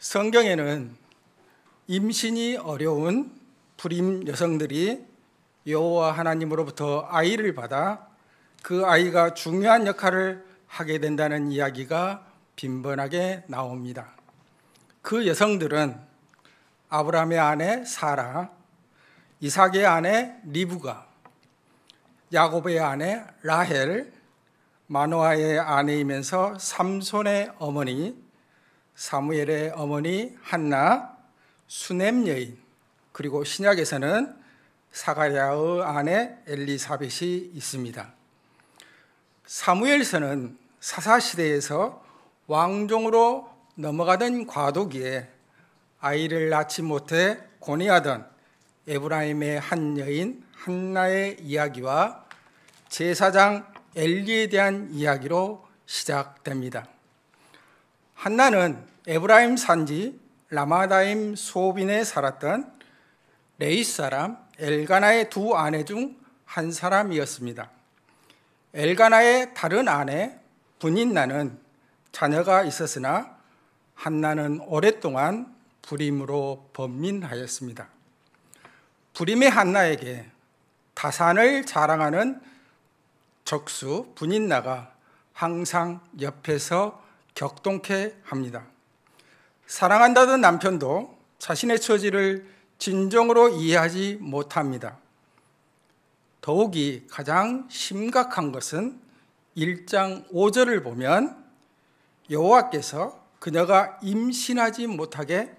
성경에는 임신이 어려운 불임 여성들이 여호와 하나님으로부터 아이를 받아 그 아이가 중요한 역할을 하게 된다는 이야기가 빈번하게 나옵니다. 그 여성들은 아브라함의 아내 사라, 이삭의 아내 리브가, 야곱의 아내 라헬, 마노아의 아내이면서 삼손의 어머니, 사무엘의 어머니 한나, 수넴 여인, 그리고 신약에서는 사가랴의 아내 엘리사벳이 있습니다. 사무엘서는 사사시대에서 왕종으로 넘어가던 과도기에 아이를 낳지 못해 고뇌하던 에브라임의 한 여인 한나의 이야기와 제사장 엘리에 대한 이야기로 시작됩니다. 한나는 에브라임 산지 라마다임 소빈에 살았던 레이 사람 엘가나의 두 아내 중 한 사람이었습니다. 엘가나의 다른 아내 분인나는 자녀가 있었으나 한나는 오랫동안 불임으로 번민하였습니다. 불임의 한나에게 다산을 자랑하는 적수 분인나가 항상 옆에서 격동케 합니다. 사랑한다던 남편도 자신의 처지를 진정으로 이해하지 못합니다. 더욱이 가장 심각한 것은 1장 5절을 보면 여호와께서 그녀가 임신하지 못하게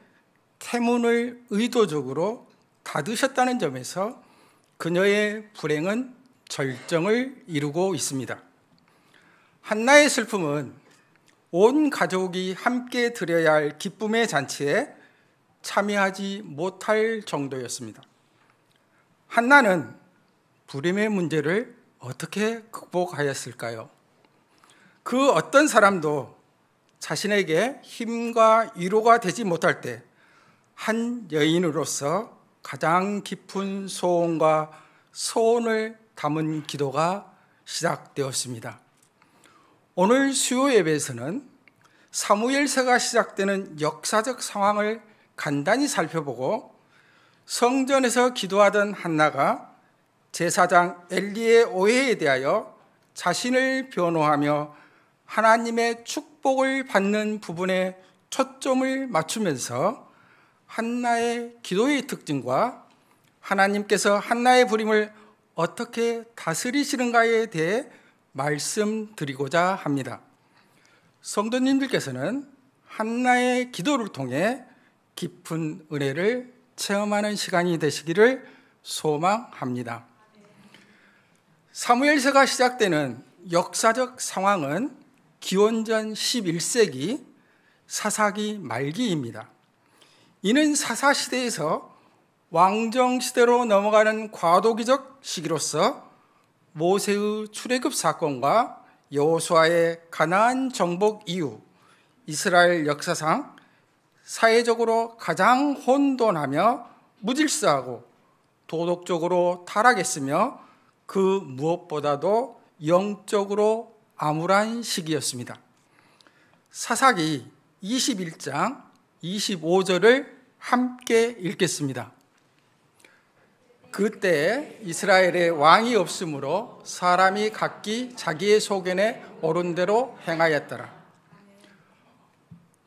태문을 의도적으로 닫으셨다는 점에서 그녀의 불행은 절정을 이루고 있습니다. 한나의 슬픔은 온 가족이 함께 드려야 할 기쁨의 잔치에 참여하지 못할 정도였습니다. 한나는 불임의 문제를 어떻게 극복하였을까요? 그 어떤 사람도 자신에게 힘과 위로가 되지 못할 때 한 여인으로서 가장 깊은 소원과 소원을 담은 기도가 시작되었습니다. 오늘 수요 예배에서는 사무엘서가 시작되는 역사적 상황을 간단히 살펴보고 성전에서 기도하던 한나가 제사장 엘리의 오해에 대하여 자신을 변호하며 하나님의 축복을 받는 부분에 초점을 맞추면서 한나의 기도의 특징과 하나님께서 한나의 불임을 어떻게 다스리시는가에 대해 말씀드리고자 합니다. 성도님들께서는 한나의 기도를 통해 깊은 은혜를 체험하는 시간이 되시기를 소망합니다. 사무엘서가 시작되는 역사적 상황은 기원전 11세기 사사기 말기입니다. 이는 사사시대에서 왕정시대로 넘어가는 과도기적 시기로서 모세의 출애굽 사건과 여호수아의 가나안 정복 이후 이스라엘 역사상 사회적으로 가장 혼돈하며 무질서하고 도덕적으로 타락했으며 그 무엇보다도 영적으로 암울한 시기였습니다. 사사기 21장 25절을 함께 읽겠습니다. 그때 이스라엘에 왕이 없으므로 사람이 각기 자기의 소견에 옳은 대로 행하였더라.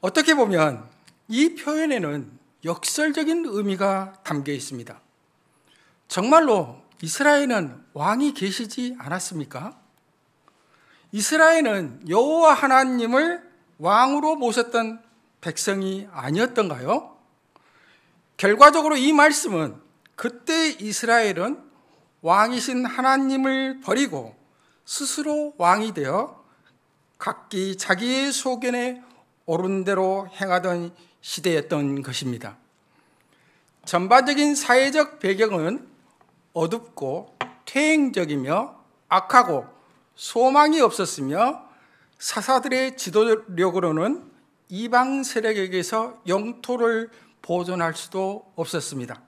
어떻게 보면 이 표현에는 역설적인 의미가 담겨 있습니다. 정말로 이스라엘은 왕이 계시지 않았습니까? 이스라엘은 여호와 하나님을 왕으로 모셨던 백성이 아니었던가요? 결과적으로 이 말씀은 그때 이스라엘은 왕이신 하나님을 버리고 스스로 왕이 되어 각기 자기의 소견에 옳은 대로 행하던 시대였던 것입니다. 전반적인 사회적 배경은 어둡고 퇴행적이며 악하고 소망이 없었으며 사사들의 지도력으로는 이방 세력에게서 영토를 보존할 수도 없었습니다.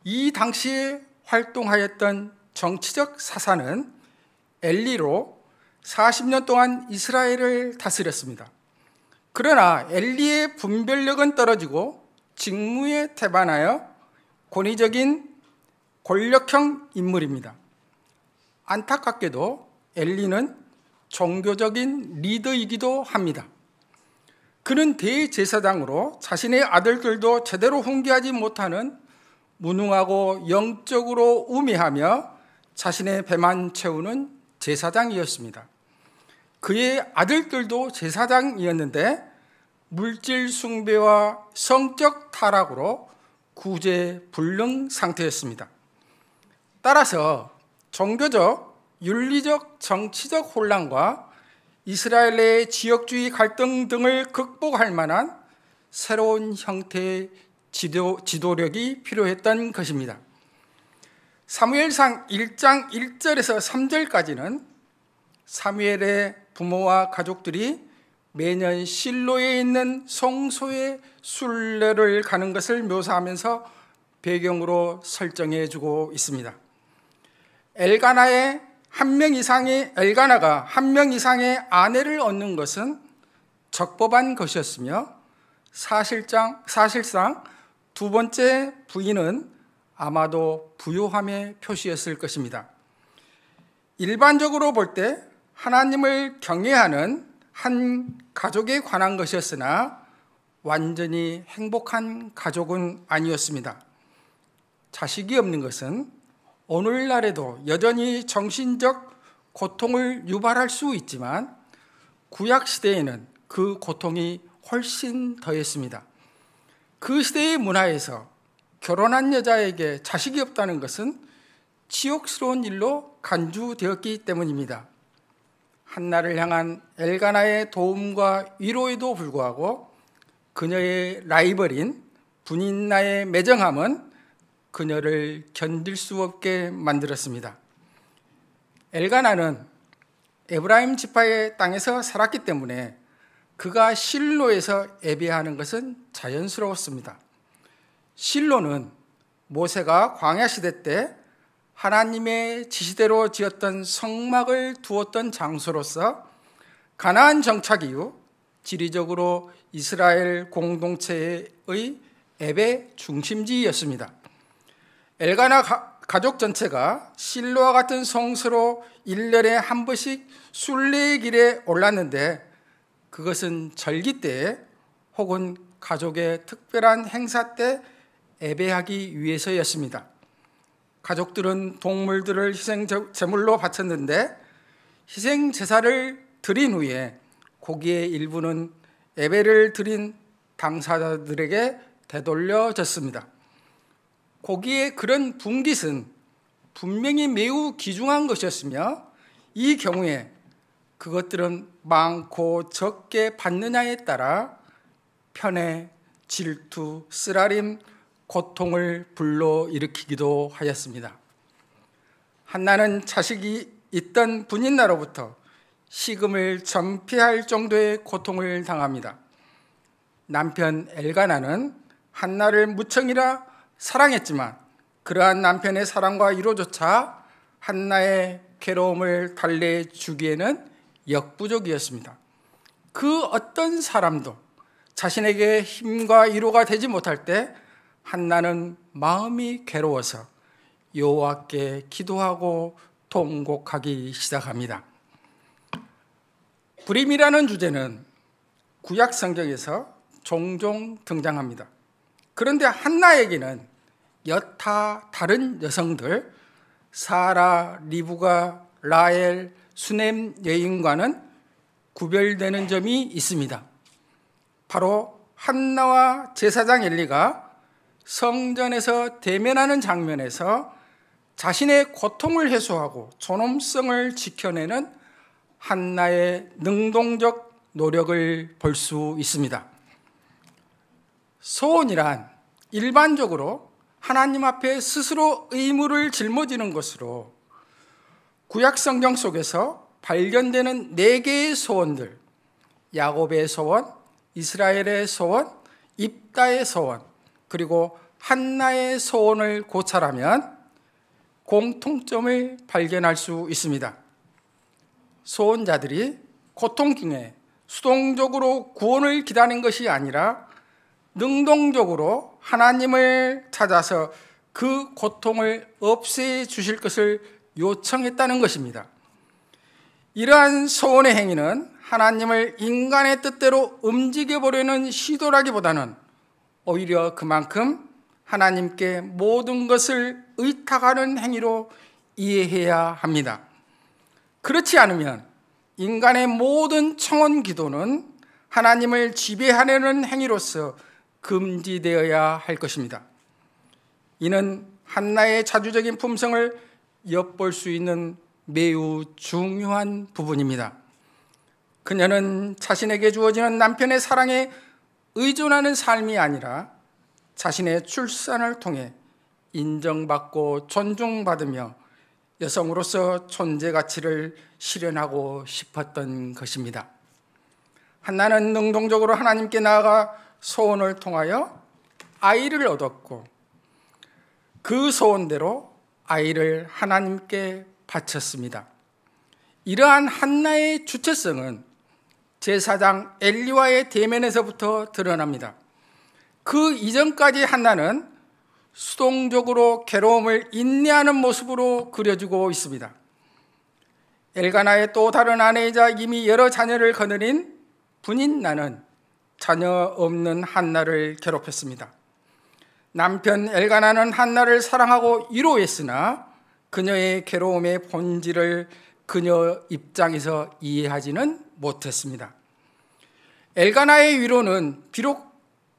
이 당시에 활동하였던 정치적 사사는 엘리로 40년 동안 이스라엘을 다스렸습니다. 그러나 엘리의 분별력은 떨어지고 직무에 태반하여 권위적인 권력형 인물입니다. 안타깝게도 엘리는 종교적인 리더이기도 합니다. 그는 대제사장으로 자신의 아들들도 제대로 훈계하지 못하는 무능하고 영적으로 우매하며 자신의 배만 채우는 제사장이었습니다. 그의 아들들도 제사장이었는데 물질 숭배와 성적 타락으로 구제불능 상태였습니다. 따라서 종교적, 윤리적, 정치적 혼란과 이스라엘 내 지역주의 갈등 등을 극복할 만한 새로운 형태의 지도력이 필요했던 것입니다. 사무엘상 1장 1절에서 3절까지는 사무엘의 부모와 가족들이 매년 실로에 있는 성소에 순례를 가는 것을 묘사하면서 배경으로 설정해 주고 있습니다. 엘가나가 한 명 이상의 아내를 얻는 것은 적법한 것이었으며 사실상 두 번째 부인은 아마도 부요함의 표시였을 것입니다. 일반적으로 볼 때 하나님을 경외하는 한 가족에 관한 것이었으나 완전히 행복한 가족은 아니었습니다. 자식이 없는 것은 오늘날에도 여전히 정신적 고통을 유발할 수 있지만 구약시대에는 그 고통이 훨씬 더했습니다. 그 시대의 문화에서 결혼한 여자에게 자식이 없다는 것은 치욕스러운 일로 간주되었기 때문입니다. 한나를 향한 엘가나의 도움과 위로에도 불구하고 그녀의 라이벌인 분인나의 매정함은 그녀를 견딜 수 없게 만들었습니다. 엘가나는 에브라임 지파의 땅에서 살았기 때문에 그가 실로에서 예배하는 것은 자연스러웠습니다. 실로는 모세가 광야 시대 때 하나님의 지시대로 지었던 성막을 두었던 장소로서 가나안 정착 이후 지리적으로 이스라엘 공동체의 예배 중심지였습니다. 엘가나 가족 전체가 실로와 같은 성소로 1년에 한 번씩 순례의 길에 올랐는데 그것은 절기 때 혹은 가족의 특별한 행사 때 예배하기 위해서였습니다. 가족들은 동물들을 희생 제물로 바쳤는데 희생 제사를 드린 후에 고기의 일부는 예배를 드린 당사자들에게 되돌려졌습니다. 고기의 그런 분깃은 분명히 매우 귀중한 것이었으며 이 경우에 그것들은 많고 적게 받느냐에 따라 편애, 질투, 쓰라림, 고통을 불러일으키기도 하였습니다. 한나는 자식이 있던 분인나로부터 식음을 전폐할 정도의 고통을 당합니다. 남편 엘가나는 한나를 무척이나 사랑했지만 그러한 남편의 사랑과 위로조차 한나의 괴로움을 달래주기에는 역부족이었습니다. 그 어떤 사람도 자신에게 힘과 위로가 되지 못할 때 한나는 마음이 괴로워서 여호와께 기도하고 통곡하기 시작합니다. 불임이라는 주제는 구약 성경에서 종종 등장합니다. 그런데 한나에게는 여타 다른 여성들 사라, 리브가, 라헬, 수넴 여인과는 구별되는 점이 있습니다. 바로 한나와 제사장 엘리가 성전에서 대면하는 장면에서 자신의 고통을 해소하고 존엄성을 지켜내는 한나의 능동적 노력을 볼 수 있습니다. 소원이란 일반적으로 하나님 앞에 스스로 의무를 짊어지는 것으로 구약 성경 속에서 발견되는 4개의 소원들, 야곱의 소원, 이스라엘의 소원, 입다의 소원, 그리고 한나의 소원을 고찰하면 공통점을 발견할 수 있습니다. 소원자들이 고통 중에 수동적으로 구원을 기다리는 것이 아니라 능동적으로 하나님을 찾아서 그 고통을 없애 주실 것을 요청했다는 것입니다. 이러한 소원의 행위는 하나님을 인간의 뜻대로 움직여보려는 시도라기보다는 오히려 그만큼 하나님께 모든 것을 의탁하는 행위로 이해해야 합니다. 그렇지 않으면 인간의 모든 청원 기도는 하나님을 지배하려는 행위로서 금지되어야 할 것입니다. 이는 한나의 자주적인 품성을 엿볼 수 있는 매우 중요한 부분입니다. 그녀는 자신에게 주어지는 남편의 사랑에 의존하는 삶이 아니라 자신의 출산을 통해 인정받고 존중받으며 여성으로서 존재 가치를 실현하고 싶었던 것입니다. 한나는 능동적으로 하나님께 나아가 소원을 통하여 아이를 얻었고 그 소원대로 아이를 하나님께 바쳤습니다. 이러한 한나의 주체성은 제사장 엘리와의 대면에서부터 드러납니다. 그 이전까지 한나는 수동적으로 괴로움을 인내하는 모습으로 그려지고 있습니다. 엘가나의 또 다른 아내이자 이미 여러 자녀를 거느린 분인나는 자녀 없는 한나를 괴롭혔습니다. 남편 엘가나는 한나를 사랑하고 위로했으나 그녀의 괴로움의 본질을 그녀 입장에서 이해하지는 못했습니다. 엘가나의 위로는 비록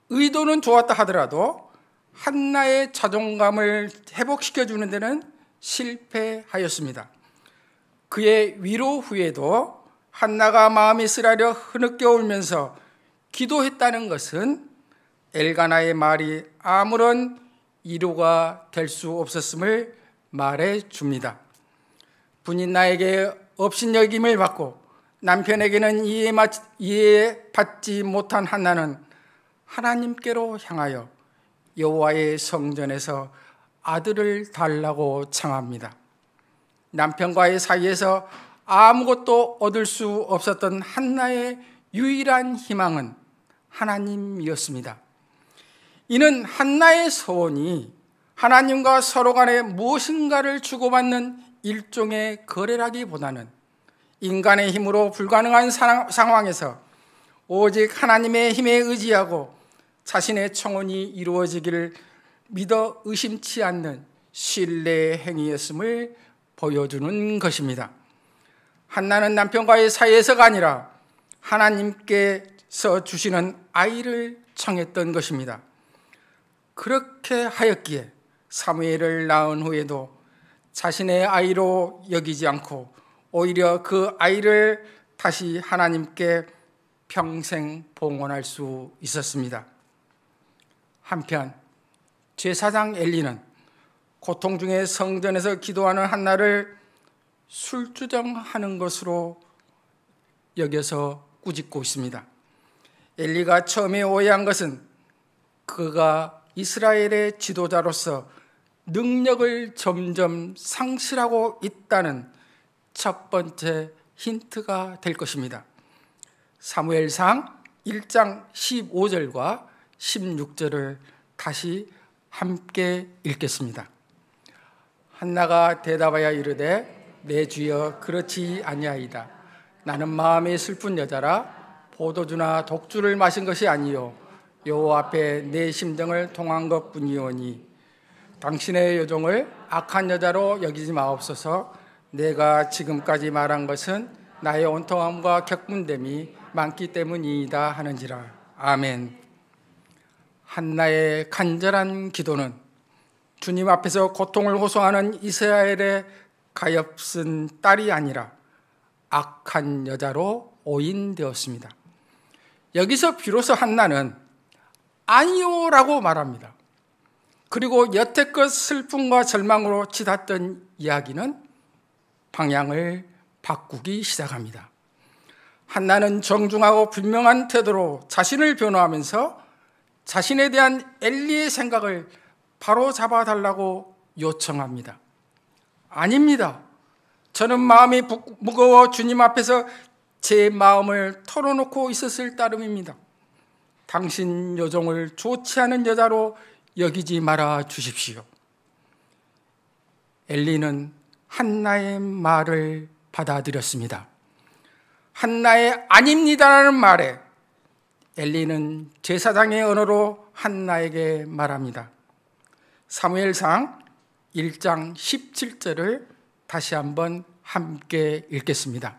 의도는 좋았다 하더라도 한나의 자존감을 회복시켜주는 데는 실패하였습니다. 그의 위로 후에도 한나가 마음이 쓰라려 흐느껴 울면서 기도했다는 것은 엘가나의 말이 아무런 위로가 될 수 없었음을 말해 줍니다. 분인나에게 업신여김을 받고 남편에게는 이해받지 못한 한나는 하나님께로 향하여 여호와의 성전에서 아들을 달라고 청합니다. 남편과의 사이에서 아무것도 얻을 수 없었던 한나의 유일한 희망은 하나님이었습니다. 이는 한나의 소원이 하나님과 서로 간에 무엇인가를 주고받는 일종의 거래라기보다는 인간의 힘으로 불가능한 상황에서 오직 하나님의 힘에 의지하고 자신의 청혼이 이루어지기를 믿어 의심치 않는 신뢰의 행위였음을 보여주는 것입니다. 한나는 남편과의 사이에서가 아니라 하나님께서 주시는 아이를 청했던 것입니다. 그렇게 하였기에 사무엘을 낳은 후에도 자신의 아이로 여기지 않고 오히려 그 아이를 다시 하나님께 평생 봉헌할 수 있었습니다. 한편 제사장 엘리는 고통 중에 성전에서 기도하는 한나를 술주정하는 것으로 여겨서 꾸짖고 있습니다. 엘리가 처음에 오해한 것은 그가 이스라엘의 지도자로서 능력을 점점 상실하고 있다는 첫 번째 힌트가 될 것입니다. 사무엘상 1장 15절과 16절을 다시 함께 읽겠습니다. 한나가 대답하여 이르되 내 주여 그렇지 아니하이다. 나는 마음이 슬픈 여자라 포도주나 독주를 마신 것이 아니요 여호와 앞에 내 심정을 통한 것뿐이오니 당신의 여종을 악한 여자로 여기지 마옵소서. 내가 지금까지 말한 것은 나의 온통함과 격분됨이 많기 때문이다 하는지라. 아멘. 한나의 간절한 기도는 주님 앞에서 고통을 호소하는 이스라엘의 가엾은 딸이 아니라 악한 여자로 오인되었습니다. 여기서 비로소 한나는 아니요라고 말합니다. 그리고 여태껏 슬픔과 절망으로 치닫던 이야기는 방향을 바꾸기 시작합니다. 한나는 정중하고 분명한 태도로 자신을 변호하면서 자신에 대한 엘리의 생각을 바로 잡아달라고 요청합니다. 아닙니다. 저는 마음이 무거워 주님 앞에서 제 마음을 털어놓고 있었을 따름입니다. 당신 여종을 좋지 않은 여자로 여기지 말아 주십시오. 엘리는 한나의 말을 받아들였습니다. 한나의 아닙니다라는 말에 엘리는 제사장의 언어로 한나에게 말합니다. 사무엘상 1장 17절을 다시 한번 함께 읽겠습니다.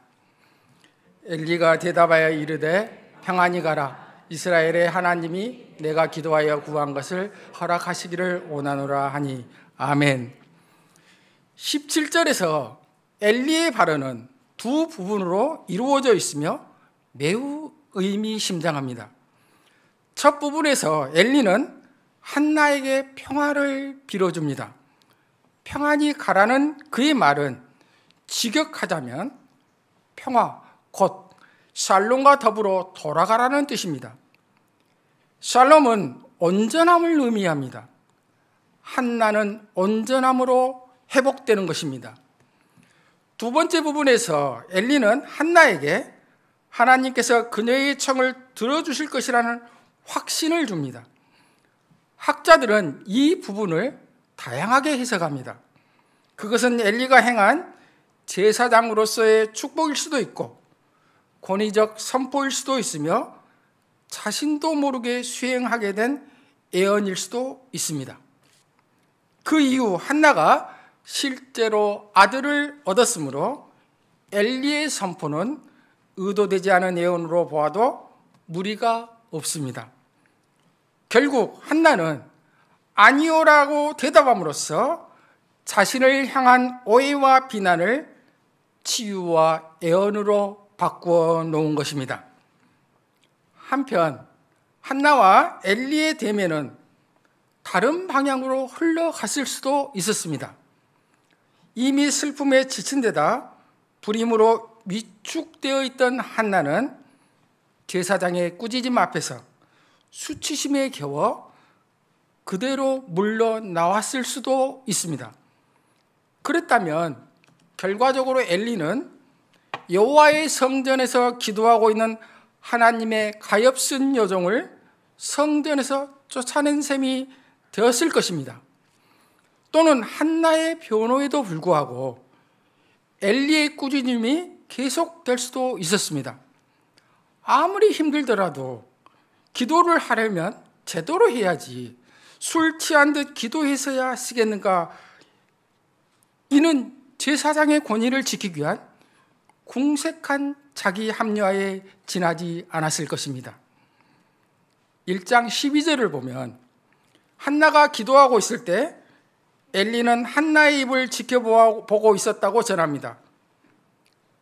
엘리가 대답하여 이르되 평안히 가라. 이스라엘의 하나님이 내가 기도하여 구한 것을 허락하시기를 원하노라 하니 아멘. 17절에서 엘리의 발언은 두 부분으로 이루어져 있으며 매우 의미심장합니다. 첫 부분에서 엘리는 한나에게 평화를 빌어줍니다. 평안히 가라는 그의 말은 직역하자면 평화, 곧 샬롬과 더불어 돌아가라는 뜻입니다. 샬롬은 온전함을 의미합니다. 한나는 온전함으로 회복되는 것입니다. 두 번째 부분에서 엘리는 한나에게 하나님께서 그녀의 청을 들어주실 것이라는 확신을 줍니다. 학자들은 이 부분을 다양하게 해석합니다. 그것은 엘리가 행한 제사장으로서의 축복일 수도 있고 권위적 선포일 수도 있으며 자신도 모르게 수행하게 된 예언일 수도 있습니다. 그 이후 한나가 실제로 아들을 얻었으므로 엘리의 선포는 의도되지 않은 예언으로 보아도 무리가 없습니다. 결국 한나는 아니오라고 대답함으로써 자신을 향한 오해와 비난을 치유와 예언으로 바꾸어 놓은 것입니다. 한편 한나와 엘리의 대면은 다른 방향으로 흘러갔을 수도 있었습니다. 이미 슬픔에 지친 데다 불임으로 위축되어 있던 한나는 제사장의 꾸짖음 앞에서 수치심에 겨워 그대로 물러나왔을 수도 있습니다. 그랬다면 결과적으로 엘리는 여호와의 성전에서 기도하고 있는 하나님의 가엾은 여종을 성전에서 쫓아낸 셈이 되었을 것입니다. 또는 한나의 변호에도 불구하고 엘리의 꾸짖음이 계속될 수도 있었습니다. 아무리 힘들더라도 기도를 하려면 제대로 해야지 술 취한 듯 기도해서야 쓰겠는가. 이는 제사장의 권위를 지키기 위한 궁색한 자기 합리화에 지나지 않았을 것입니다. 1장 12절을 보면 한나가 기도하고 있을 때 엘리는 한나의 입을 지켜보고 있었다고 전합니다.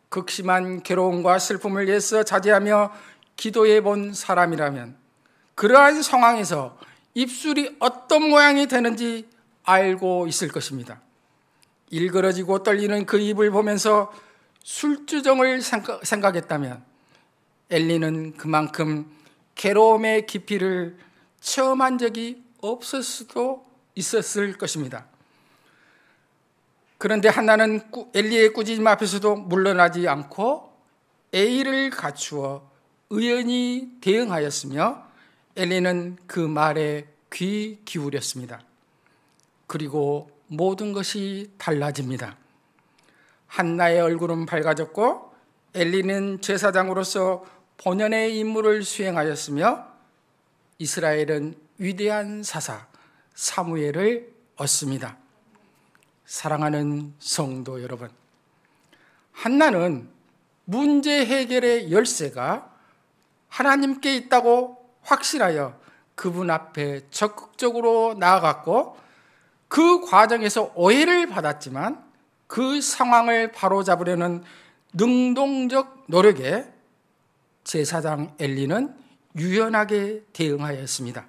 극심한 괴로움과 슬픔을 애써 자제하며 기도해 본 사람이라면 그러한 상황에서 입술이 어떤 모양이 되는지 알고 있을 것입니다. 일그러지고 떨리는 그 입을 보면서 술주정을 생각했다면 엘리는 그만큼 괴로움의 깊이를 체험한 적이 없을 수도 있었을 것입니다. 그런데 한나는 엘리의 꾸짖음 앞에서도 물러나지 않고 예의를 갖추어 의연히 대응하였으며 엘리는 그 말에 귀 기울였습니다. 그리고 모든 것이 달라집니다. 한나의 얼굴은 밝아졌고 엘리는 제사장으로서 본연의 임무를 수행하였으며 이스라엘은 위대한 사사 사무엘을 얻습니다. 사랑하는 성도 여러분, 한나는 문제 해결의 열쇠가 하나님께 있다고 확신하여 그분 앞에 적극적으로 나아갔고 그 과정에서 오해를 받았지만 그 상황을 바로잡으려는 능동적 노력에 제사장 엘리는 유연하게 대응하였습니다.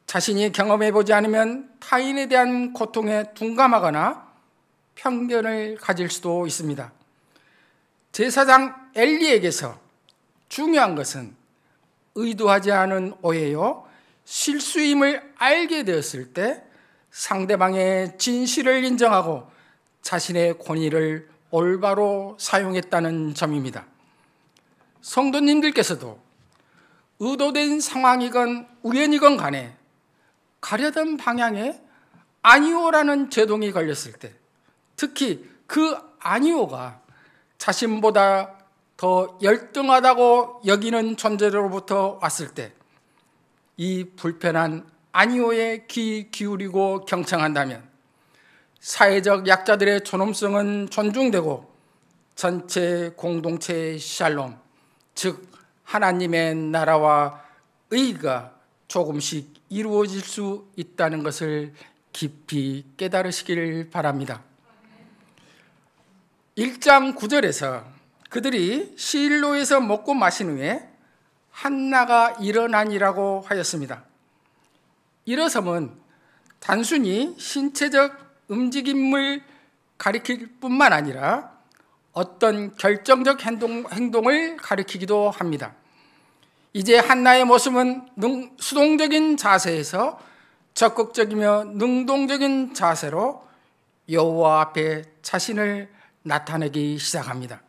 자신이 경험해보지 않으면 타인에 대한 고통에 둔감하거나 편견을 가질 수도 있습니다. 제사장 엘리에게서 중요한 것은 의도하지 않은 오해요, 실수임을 알게 되었을 때 상대방의 진실을 인정하고 자신의 권위를 올바로 사용했다는 점입니다. 성도님들께서도 의도된 상황이건 우연이건 간에 가려던 방향에 아니오라는 제동이 걸렸을 때, 특히 그 아니오가 자신보다 더 열등하다고 여기는 존재로부터 왔을 때, 이 불편한 아니오에 귀 기울이고 경청한다면 사회적 약자들의 존엄성은 존중되고 전체 공동체의 샬롬, 즉 하나님의 나라와 의가 조금씩 이루어질 수 있다는 것을 깊이 깨달으시길 바랍니다. 1장 9절에서 그들이 시일로에서 먹고 마신 후에 한나가 일어나니라고 하였습니다. 일어섬은 단순히 신체적 움직임을 가리킬 뿐만 아니라 어떤 결정적 행동을 가리키기도 합니다. 이제 한나의 모습은 수동적인 자세에서 적극적이며 능동적인 자세로 여호와 앞에 자신을 나타내기 시작합니다.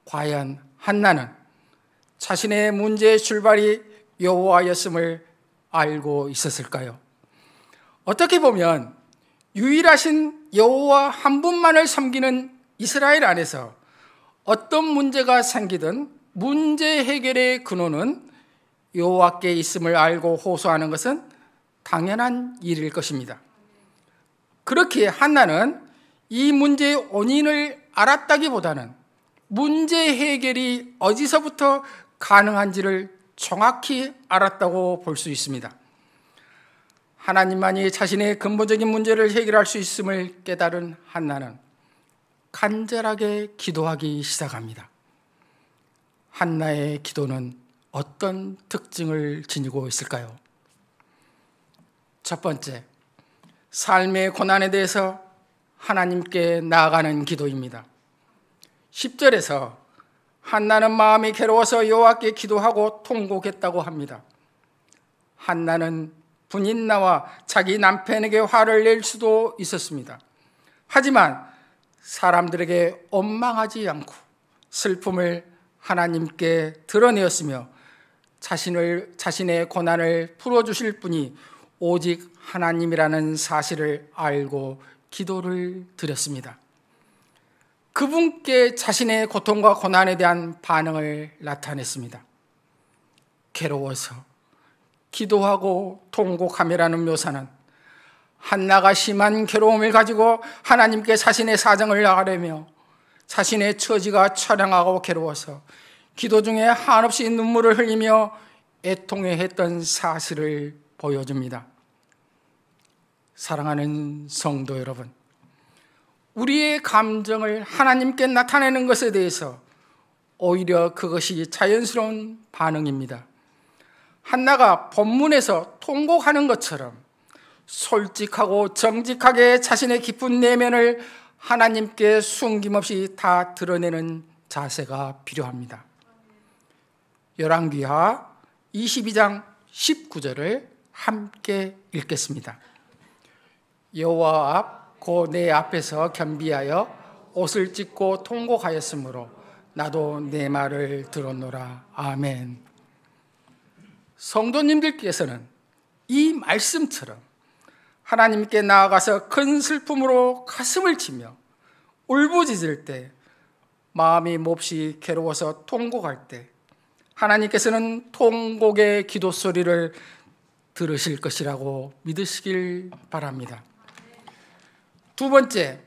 과연 한나는 자신의 문제의 출발이 여호와였음을 알고 있었을까요? 어떻게 보면 유일하신 여호와 한 분만을 섬기는 이스라엘 안에서 어떤 문제가 생기든 문제 해결의 근원은 여호와께 있음을 알고 호소하는 것은 당연한 일일 것입니다. 그렇게 한나는 이 문제의 원인을 알았다기보다는 문제 해결이 어디서부터 가능한지를 정확히 알았다고 볼 수 있습니다. 하나님만이 자신의 근본적인 문제를 해결할 수 있음을 깨달은 한나는 간절하게 기도하기 시작합니다. 한나의 기도는 어떤 특징을 지니고 있을까요? 첫 번째, 삶의 고난에 대해서 하나님께 나아가는 기도입니다. 10절에서 한나는 마음이 괴로워서 여호와께 기도하고 통곡했다고 합니다. 한나는 분인나와 자기 남편에게 화를 낼 수도 있었습니다. 하지만 사람들에게 원망하지 않고 슬픔을 하나님께 드러내었으며 자신의 고난을 풀어주실 분이 오직 하나님이라는 사실을 알고 기도를 드렸습니다. 그분께 자신의 고통과 고난에 대한 반응을 나타냈습니다. 괴로워서 기도하고 통곡함이라는 묘사는 한나가 심한 괴로움을 가지고 하나님께 자신의 사정을 아뢰며 자신의 처지가 처량하고 괴로워서 기도 중에 한없이 눈물을 흘리며 애통해했던 사실을 보여줍니다. 사랑하는 성도 여러분, 우리의 감정을 하나님께 나타내는 것에 대해서 오히려 그것이 자연스러운 반응입니다. 한나가 본문에서 통곡하는 것처럼 솔직하고 정직하게 자신의 깊은 내면을 하나님께 숨김없이 다 드러내는 자세가 필요합니다. 열왕기하 22장 19절을 함께 읽겠습니다. 여호와 앞 곧 내 앞에서 겸비하여 옷을 찢고 통곡하였으므로 나도 내 말을 들었노라. 아멘. 성도님들께서는 이 말씀처럼 하나님께 나아가서 큰 슬픔으로 가슴을 치며 울부짖을 때, 마음이 몹시 괴로워서 통곡할 때 하나님께서는 통곡의 기도 소리를 들으실 것이라고 믿으시길 바랍니다. 두 번째,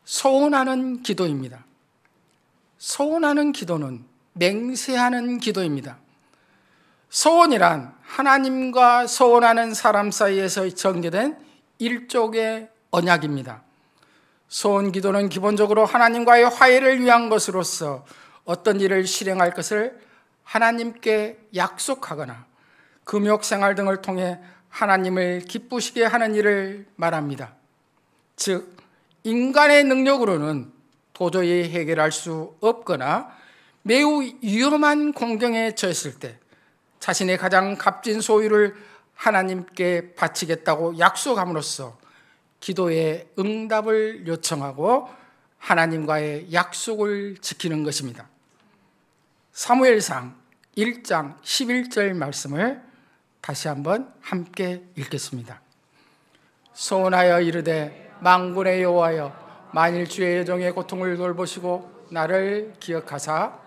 소원하는 기도입니다. 소원하는 기도는 맹세하는 기도입니다. 소원이란 하나님과 소원하는 사람 사이에서 전개된 일종의 언약입니다. 소원 기도는 기본적으로 하나님과의 화해를 위한 것으로서 어떤 일을 실행할 것을 하나님께 약속하거나 금욕 생활 등을 통해 하나님을 기쁘시게 하는 일을 말합니다. 즉, 인간의 능력으로는 도저히 해결할 수 없거나 매우 위험한 공경에 처했을 때 자신의 가장 값진 소유를 하나님께 바치겠다고 약속함으로써 기도의 응답을 요청하고 하나님과의 약속을 지키는 것입니다. 사무엘상 1장 11절 말씀을 다시 한번 함께 읽겠습니다. 소원하여 이르되 만군의 여호와여, 만일 주의 여종의 고통을 돌보시고 나를 기억하사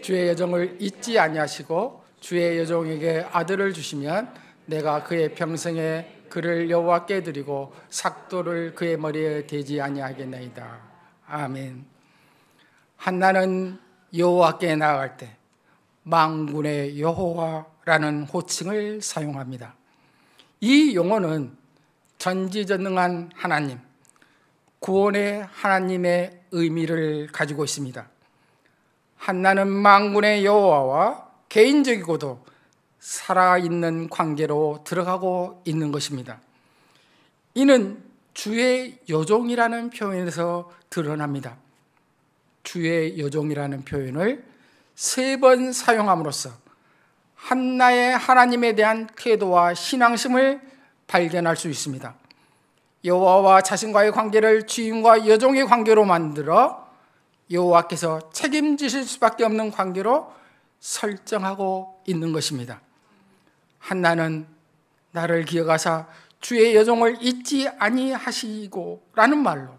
주의 여종을 잊지 아니하시고 주의 여종에게 아들을 주시면 내가 그의 평생에 그를 여호와께 드리고 삭도를 그의 머리에 대지 아니하겠나이다. 아멘. 한나는 여호와께 나아갈 때 만군의 여호와라는 호칭을 사용합니다. 이 용어는 전지전능한 하나님, 구원의 하나님의 의미를 가지고 있습니다. 한나는 만군의 여호와와 개인적이고도 살아있는 관계로 들어가고 있는 것입니다. 이는 주의 여종이라는 표현에서 드러납니다. 주의 여종이라는 표현을 3번 사용함으로써 한나의 하나님에 대한 태도와 신앙심을 발견할 수 있습니다. 여호와와 자신과의 관계를 주인과 여종의 관계로 만들어 여호와께서 책임지실 수밖에 없는 관계로 설정하고 있는 것입니다. 한나는 나를 기억하사 주의 여종을 잊지 아니하시고 라는 말로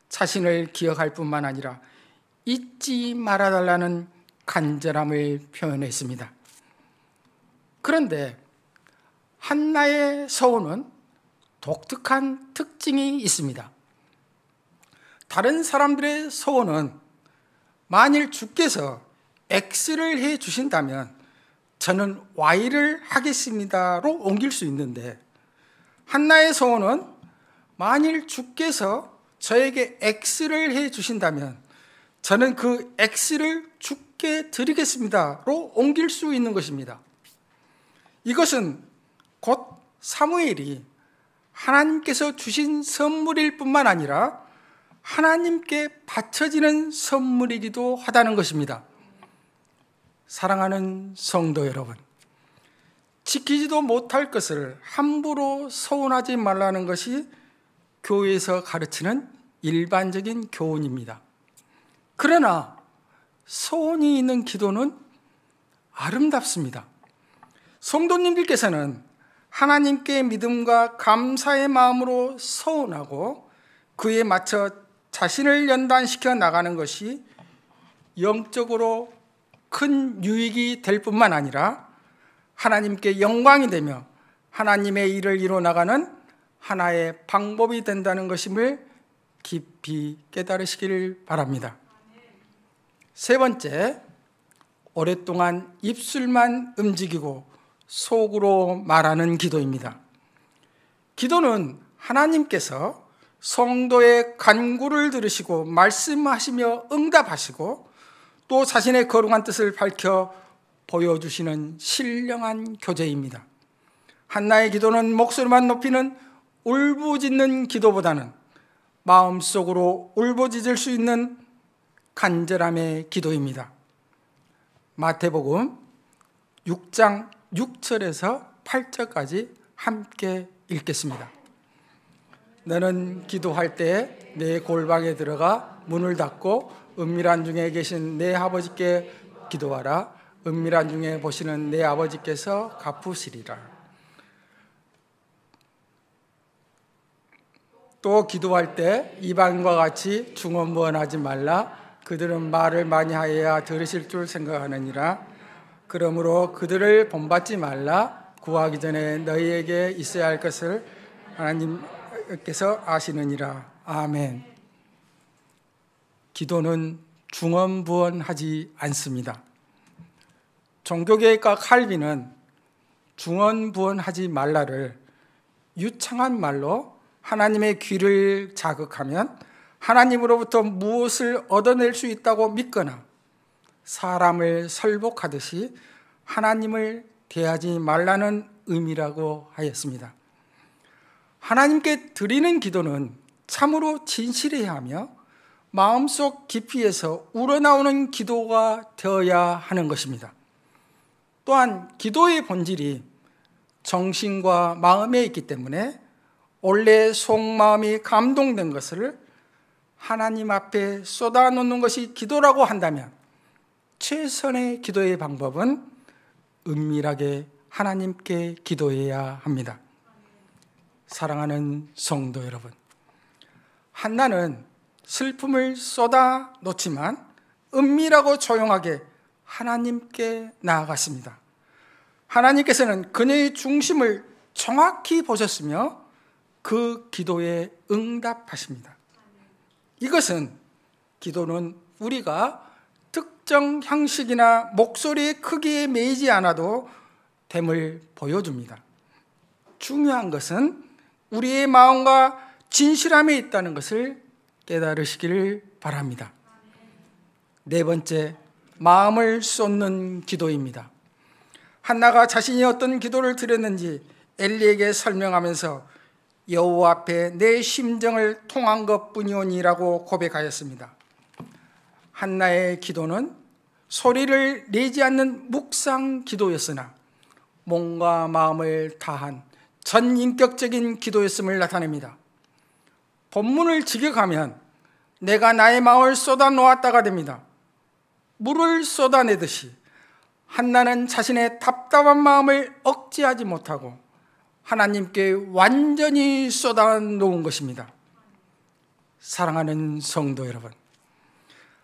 자신을 기억할 뿐만 아니라 잊지 말아달라는 간절함을 표현했습니다. 그런데 한나의 서원은 독특한 특징이 있습니다. 다른 사람들의 서원은 만일 주께서 X를 해 주신다면 저는 Y를 하겠습니다로 옮길 수 있는데, 한나의 서원은 만일 주께서 저에게 X를 해 주신다면 저는 그 X를 주께 드리겠습니다로 옮길 수 있는 것입니다. 이것은 곧 사무엘이 하나님께서 주신 선물일 뿐만 아니라 하나님께 바쳐지는 선물이기도 하다는 것입니다. 사랑하는 성도 여러분, 지키지도 못할 것을 함부로 서운하지 말라는 것이 교회에서 가르치는 일반적인 교훈입니다. 그러나 소원이 있는 기도는 아름답습니다. 성도님들께서는 하나님께 믿음과 감사의 마음으로 서원하고 그에 맞춰 자신을 연단시켜 나가는 것이 영적으로 큰 유익이 될 뿐만 아니라 하나님께 영광이 되며 하나님의 일을 이루어 나가는 하나의 방법이 된다는 것임을 깊이 깨달으시길 바랍니다. 3번째, 오랫동안 입술만 움직이고 속으로 말하는 기도입니다. 기도는 하나님께서 성도의 간구를 들으시고 말씀하시며 응답하시고 또 자신의 거룩한 뜻을 밝혀 보여주시는 신령한 교제입니다. 한나의 기도는 목소리만 높이는 울부짖는 기도보다는 마음속으로 울부짖을 수 있는 간절함의 기도입니다. 마태복음 6장 6절에서 8절까지 함께 읽겠습니다. 너는 기도할 때 내 골방에 들어가 문을 닫고 은밀한 중에 계신 내 아버지께 기도하라. 은밀한 중에 보시는 내 아버지께서 갚으시리라. 또 기도할 때 이방인과 같이 중언부언하지 말라. 그들은 말을 많이 하여야 들으실 줄 생각하느니라. 그러므로 그들을 본받지 말라. 구하기 전에 너희에게 있어야 할 것을 하나님께서 아시느니라. 아멘. 기도는 중언부언하지 않습니다. 종교개혁가 칼빈은 중언부언하지 말라를 유창한 말로 하나님의 귀를 자극하면 하나님으로부터 무엇을 얻어낼 수 있다고 믿거나 사람을 설복하듯이 하나님을 대하지 말라는 의미라고 하였습니다. 하나님께 드리는 기도는 참으로 진실해야 하며 마음속 깊이에서 우러나오는 기도가 되어야 하는 것입니다. 또한 기도의 본질이 정신과 마음에 있기 때문에 원래 속마음이 감동된 것을 하나님 앞에 쏟아놓는 것이 기도라고 한다면 최선의 기도의 방법은 은밀하게 하나님께 기도해야 합니다. 사랑하는 성도 여러분, 한나는 슬픔을 쏟아 놓지만 은밀하고 조용하게 하나님께 나아갔습니다. 하나님께서는 그녀의 중심을 정확히 보셨으며 그 기도에 응답하십니다. 이것은 기도는 우리가 특정 형식이나 목소리의 크기에 매이지 않아도 됨을 보여줍니다. 중요한 것은 우리의 마음과 진실함에 있다는 것을 깨달으시기를 바랍니다. 네 번째, 마음을 쏟는 기도입니다. 한나가 자신이 어떤 기도를 드렸는지 엘리에게 설명하면서 여호와 앞에 내 심정을 통한 것뿐이오니라고 고백하였습니다. 한나의 기도는 소리를 내지 않는 묵상 기도였으나 몸과 마음을 다한 전인격적인 기도였음을 나타냅니다. 본문을 직역하면 내가 나의 마음을 쏟아 놓았다가 됩니다. 물을 쏟아내듯이 한나는 자신의 답답한 마음을 억제하지 못하고 하나님께 완전히 쏟아 놓은 것입니다. 사랑하는 성도 여러분,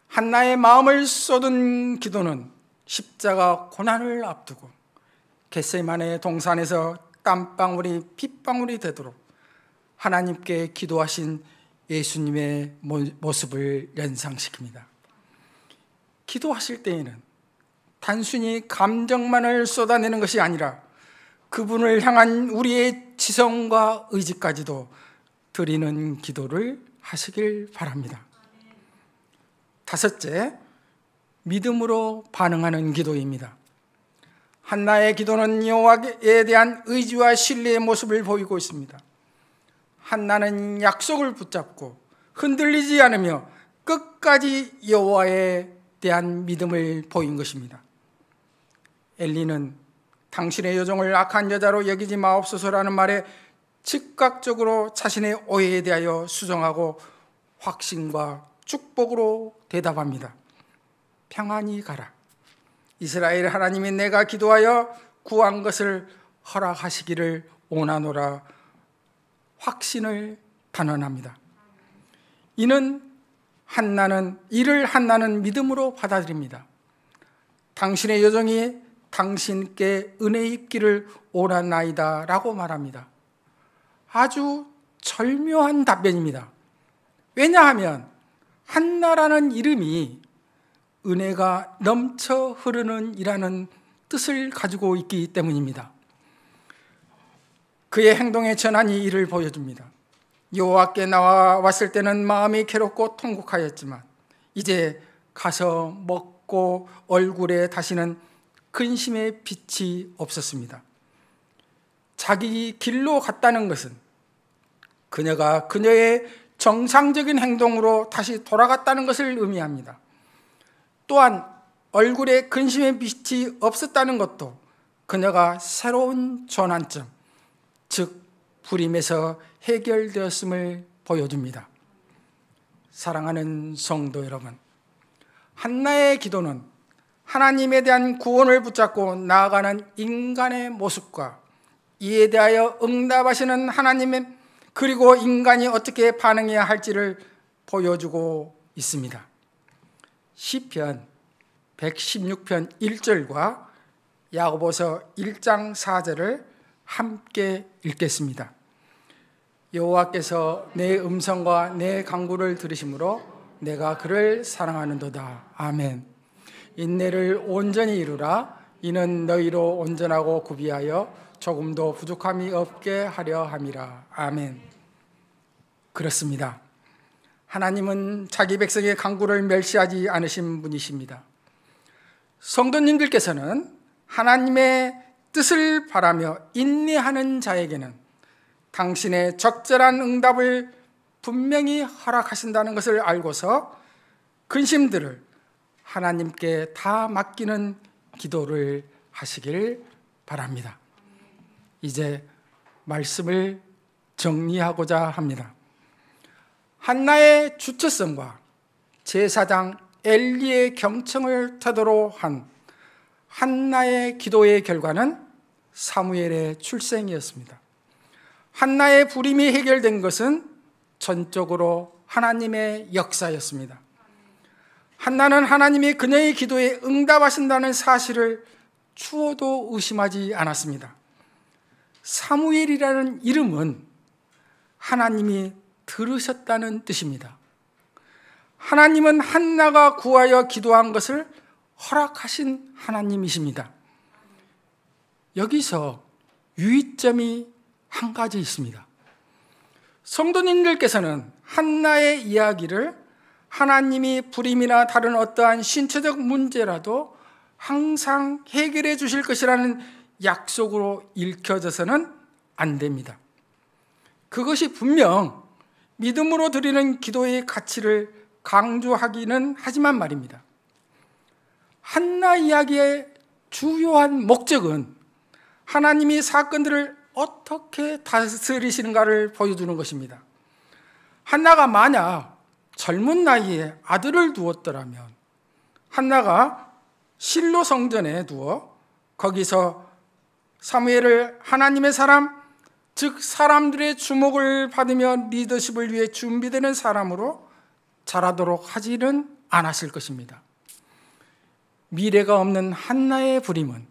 한나의 마음을 쏟은 기도는 십자가 고난을 앞두고 겟세마네 동산에서 땀방울이 핏방울이 되도록 하나님께 기도하신 예수님의 모습을 연상시킵니다. 기도하실 때에는 단순히 감정만을 쏟아내는 것이 아니라 그분을 향한 우리의 지성과 의지까지도 드리는 기도를 하시길 바랍니다. 다섯째, 믿음으로 반응하는 기도입니다. 한나의 기도는 여호와에 대한 의지와 신뢰의 모습을 보이고 있습니다. 한나는 약속을 붙잡고 흔들리지 않으며 끝까지 여호와에 대한 믿음을 보인 것입니다. 엘리는 당신의 여종을 악한 여자로 여기지 마옵소서라는 말에 즉각적으로 자신의 오해에 대하여 수정하고 확신과 축복으로 대답합니다. 평안히 가라. 이스라엘 하나님이 내가 기도하여 구한 것을 허락하시기를 원하노라. 확신을 단언합니다. 이를 한나는 믿음으로 받아들입니다. 당신의 여종이 당신께 은혜 입기를 원하나이다 라고 말합니다. 아주 절묘한 답변입니다. 왜냐하면 한나라는 이름이 은혜가 넘쳐 흐르는 이라는 뜻을 가지고 있기 때문입니다. 그의 행동의 전환이 이를 보여줍니다. 여호와께 나왔을 때는 마음이 괴롭고 통곡하였지만 이제 가서 먹고 얼굴에 다시는 근심의 빛이 없었습니다. 자기 길로 갔다는 것은 그녀가 그녀의 정상적인 행동으로 다시 돌아갔다는 것을 의미합니다. 또한 얼굴에 근심의 빛이 없었다는 것도 그녀가 새로운 전환점, 즉 불임에서 해결되었음을 보여줍니다. 사랑하는 성도 여러분, 한나의 기도는 하나님에 대한 구원을 붙잡고 나아가는 인간의 모습과 이에 대하여 응답하시는 하나님의 그리고 인간이 어떻게 반응해야 할지를 보여주고 있습니다. 시편 116편 1절과 야고보서 1장 4절을 함께 읽겠습니다. 여호와께서 내 음성과 내 간구를 들으심으로 내가 그를 사랑하는도다. 아멘. 인내를 온전히 이루라. 이는 너희로 온전하고 구비하여 조금도 부족함이 없게 하려 함이라. 아멘. 그렇습니다. 하나님은 자기 백성의 간구를 멸시하지 않으신 분이십니다. 성도님들께서는 하나님의 뜻을 바라며 인내하는 자에게는 당신의 적절한 응답을 분명히 허락하신다는 것을 알고서 근심들을 하나님께 다 맡기는 기도를 하시길 바랍니다. 이제 말씀을 정리하고자 합니다. 한나의 주체성과 제사장 엘리의 경청을 태도로 한 한나의 기도의 결과는 사무엘의 출생이었습니다. 한나의 불임이 해결된 것은 전적으로 하나님의 역사였습니다. 한나는 하나님이 그녀의 기도에 응답하신다는 사실을 추호도 의심하지 않았습니다. 사무엘이라는 이름은 하나님이 들으셨다는 뜻입니다. 하나님은 한나가 구하여 기도한 것을 허락하신 하나님이십니다. 여기서 유의점이 한 가지 있습니다. 성도님들께서는 한나의 이야기를 하나님이 불임이나 다른 어떠한 신체적 문제라도 항상 해결해 주실 것이라는 약속으로 읽혀져서는 안 됩니다. 그것이 분명 믿음으로 드리는 기도의 가치를 강조하기는 하지만 말입니다. 한나 이야기의 주요한 목적은 하나님이 사건들을 어떻게 다스리시는가를 보여주는 것입니다. 한나가 만약 젊은 나이에 아들을 두었더라면 한나가 실로 성전에 두어 거기서 사무엘을 하나님의 사람, 즉 사람들의 주목을 받으며 리더십을 위해 준비되는 사람으로 자라도록 하지는 않았을 것입니다. 미래가 없는 한나의 불임은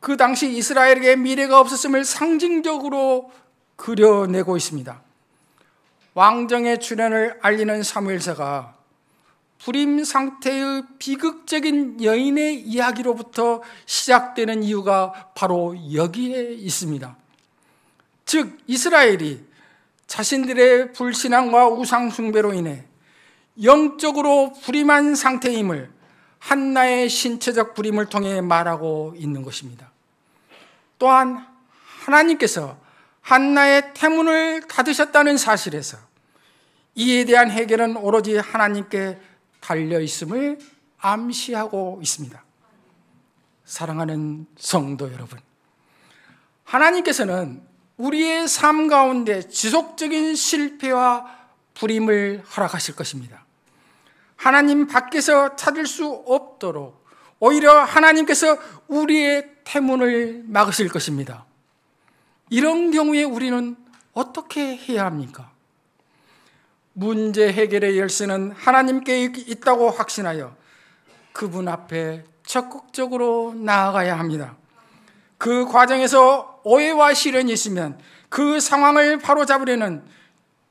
그 당시 이스라엘에게 미래가 없었음을 상징적으로 그려내고 있습니다. 왕정의 출현을 알리는 사무엘서가 불임 상태의 비극적인 여인의 이야기로부터 시작되는 이유가 바로 여기에 있습니다. 즉 이스라엘이 자신들의 불신앙과 우상 숭배로 인해 영적으로 불임한 상태임을 한나의 신체적 불임을 통해 말하고 있는 것입니다. 또한 하나님께서 한나의 태문을 닫으셨다는 사실에서 이에 대한 해결은 오로지 하나님께 달려있음을 암시하고 있습니다. 사랑하는 성도 여러분, 하나님께서는 우리의 삶 가운데 지속적인 실패와 불임을 허락하실 것입니다. 하나님 밖에서 찾을 수 없도록 오히려 하나님께서 우리의 태문을 막으실 것입니다. 이런 경우에 우리는 어떻게 해야 합니까? 문제 해결의 열쇠는 하나님께 있다고 확신하여 그분 앞에 적극적으로 나아가야 합니다. 그 과정에서 오해와 시련이 있으면 그 상황을 바로잡으려는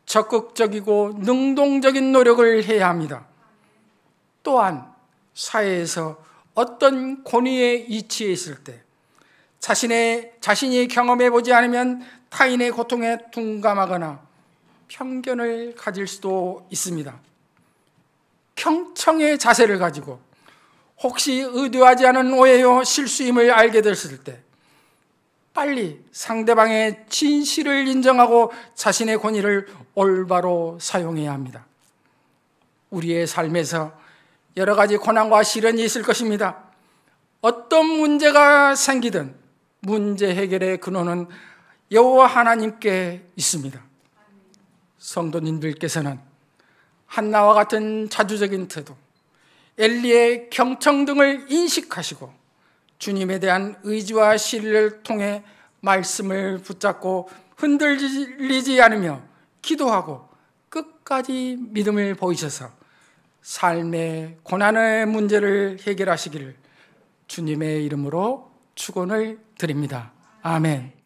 적극적이고 능동적인 노력을 해야 합니다. 또한 사회에서 어떤 권위에 위치해 있을 때 자신이 경험해보지 않으면 타인의 고통에 둔감하거나 편견을 가질 수도 있습니다. 경청의 자세를 가지고 혹시 의도하지 않은 오해요 실수임을 알게 됐을 때 빨리 상대방의 진실을 인정하고 자신의 권위를 올바로 사용해야 합니다. 우리의 삶에서 여러 가지 고난과 시련이 있을 것입니다. 어떤 문제가 생기든 문제 해결의 근원은 여호와 하나님께 있습니다. 성도님들께서는 한나와 같은 자주적인 태도, 엘리의 경청 등을 인식하시고 주님에 대한 의지와 신뢰를 통해 말씀을 붙잡고 흔들리지 않으며 기도하고 끝까지 믿음을 보이셔서 삶의 고난의 문제를 해결하시기를 주님의 이름으로 축원을 드립니다. 아멘.